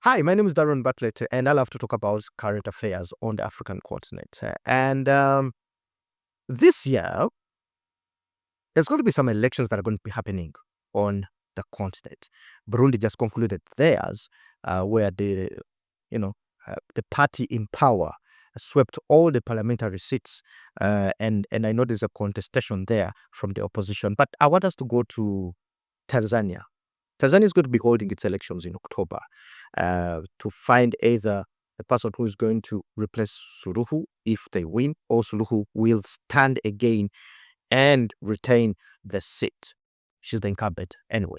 Hi, my name is Darren Bartlett, and I love to talk about current affairs on the African continent. And this year, there's going to be some elections that are going to be happening on the continent. Burundi just concluded theirs, where the party in power swept all the parliamentary seats, and I know there's a contestation there from the opposition. But I want us to go to Tanzania. Tanzania is going to be holding its elections in October to find either the person who is going to replace Suluhu if they win, or Suluhu will stand again and retain the seat. She's the incumbent anyway.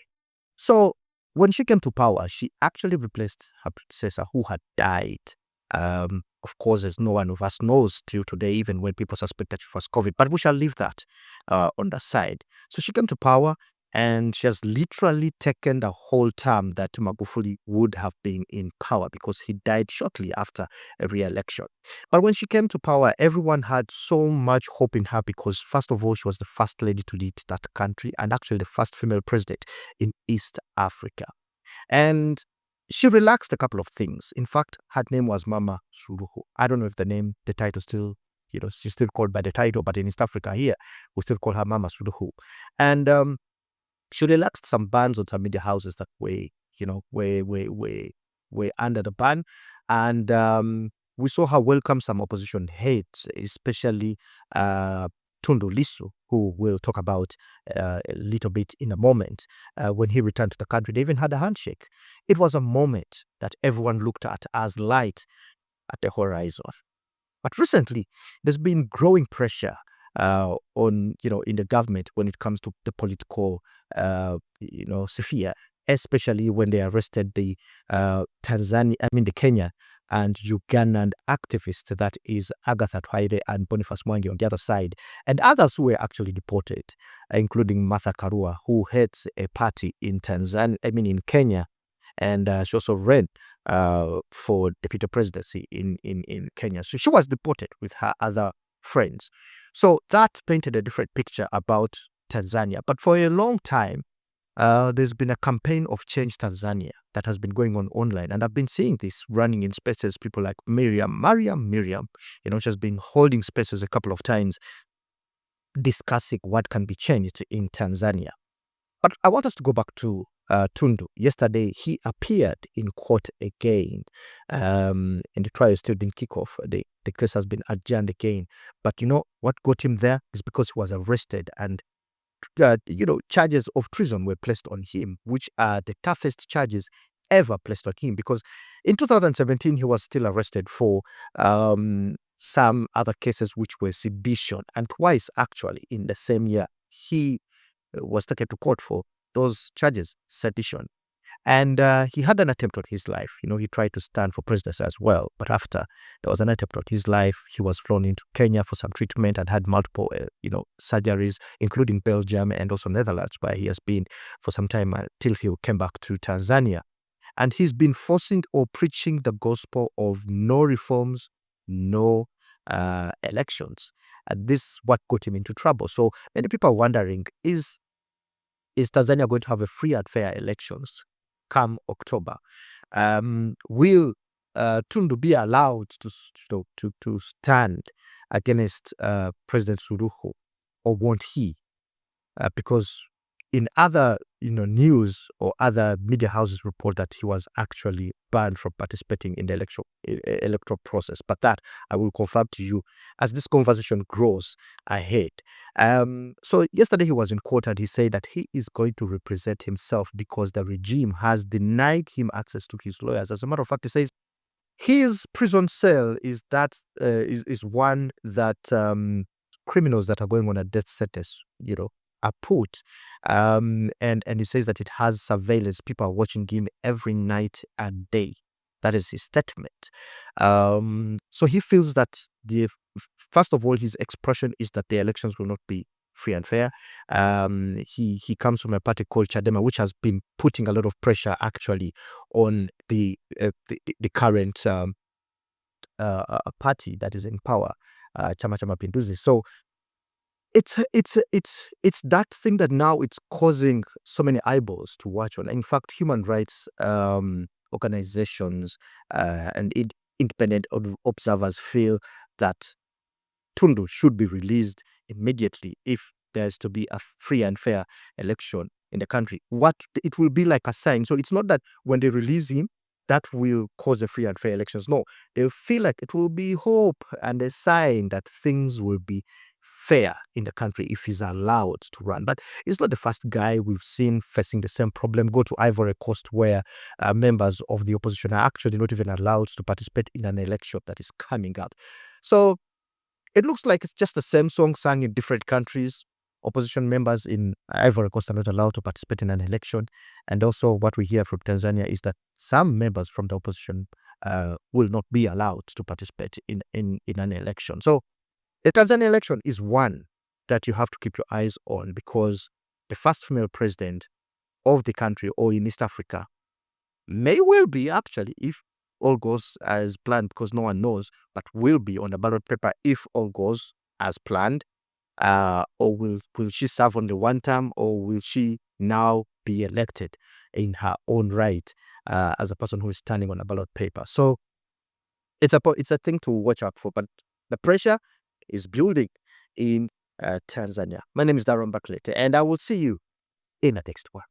So when she came to power, she actually replaced her predecessor who had died. Of course, as no one of us knows till today, even when people suspect that she was COVID, but we shall leave that on the side. So she came to power, and she has literally taken the whole term that Magufuli would have been in power because he died shortly after a re-election. But when she came to power, everyone had so much hope in her because, first of all, she was the first lady to lead that country and actually the first female president in East Africa. And she relaxed a couple of things. In fact, her name was Mama Suluhu. I don't know if the title still, she's still called by the title, but in East Africa here, we still call her Mama Suluhu. And she relaxed some bans on some media houses that were under the ban. And we saw her welcome some opposition heads, especially Tundu Lissu, who we'll talk about a little bit in a moment. When he returned to the country, they even had a handshake. It was a moment that everyone looked at as light at the horizon. But recently, there's been growing pressure in the government when it comes to the political, sphere, especially when they arrested the Kenya and Ugandan activist that is Agatha Twaire and Boniface Mwangi on the other side, and others who were actually deported, including Martha Karua, who heads a party in in Kenya, and she also ran for deputy presidency in Kenya. So she was deported with her other friends. So that painted a different picture about Tanzania. But for a long time, there's been a campaign of Change Tanzania that has been going on online. And I've been seeing this running in spaces, people like Miriam, she's been holding spaces a couple of times discussing what can be changed in Tanzania. But I want us to go back to Tundu. Yesterday, he appeared in court again, and the trial still didn't kick off. The case has been adjourned again. But what got him there is because he was arrested, and charges of treason were placed on him, which are the toughest charges ever placed on him, because in 2017 he was still arrested for some other cases which were sedition, and twice actually in the same year he was taken to court for those charges, sedition. And he had an attempt on his life. He tried to stand for presidency as well. But after there was an attempt on his life, he was flown into Kenya for some treatment and had multiple, surgeries, including Belgium and also Netherlands, where he has been for some time until he came back to Tanzania. And he's been forcing or preaching the gospel of no reforms, no elections. And this is what got him into trouble. So many people are wondering, is Tanzania going to have a free and fair elections come October? Will Tundu be allowed to stand against President Suluhu, or won't he? Because in other news or other media houses report that he was actually banned from participating in the electoral process. But that I will confirm to you as this conversation grows ahead. So yesterday he was in court and he said that he is going to represent himself because the regime has denied him access to his lawyers. As a matter of fact, he says his prison cell is one that criminals that are going on a death sentence, are put, and he says that it has surveillance. People are watching him every night and day. That is his statement. So he feels that first of all, his expression is that the elections will not be free and fair. He comes from a party called Chadema, which has been putting a lot of pressure actually on the current party that is in power, Chama cha Mapinduzi. So it's that thing that now it's causing so many eyeballs to watch on. In fact, human rights organizations and independent observers feel that Tundu should be released immediately if there's to be a free and fair election in the country. What it will be like a sign. So it's not that when they release him, that will cause a free and fair elections. No, they feel like it will be hope and a sign that things will be fair in the country if he's allowed to run. But it's not the first guy we've seen facing the same problem. Go to Ivory Coast, where members of the opposition are actually not even allowed to participate in an election that is coming up. So it looks like it's just the same song sung in different countries. Opposition members in Ivory Coast are not allowed to participate in an election. And also what we hear from Tanzania is that some members from the opposition will not be allowed to participate in an election. So the Tanzanian election is one that you have to keep your eyes on, because the first female president of the country or in East Africa may well be, actually, if all goes as planned, because no one knows, but will be on the ballot paper if all goes as planned. Or will she serve on the one term, or will she now be elected in her own right as a person who is standing on a ballot paper? So it's a thing to watch out for, but the pressure is building in Tanzania. My name is Darren Baklete, and I will see you in the next one.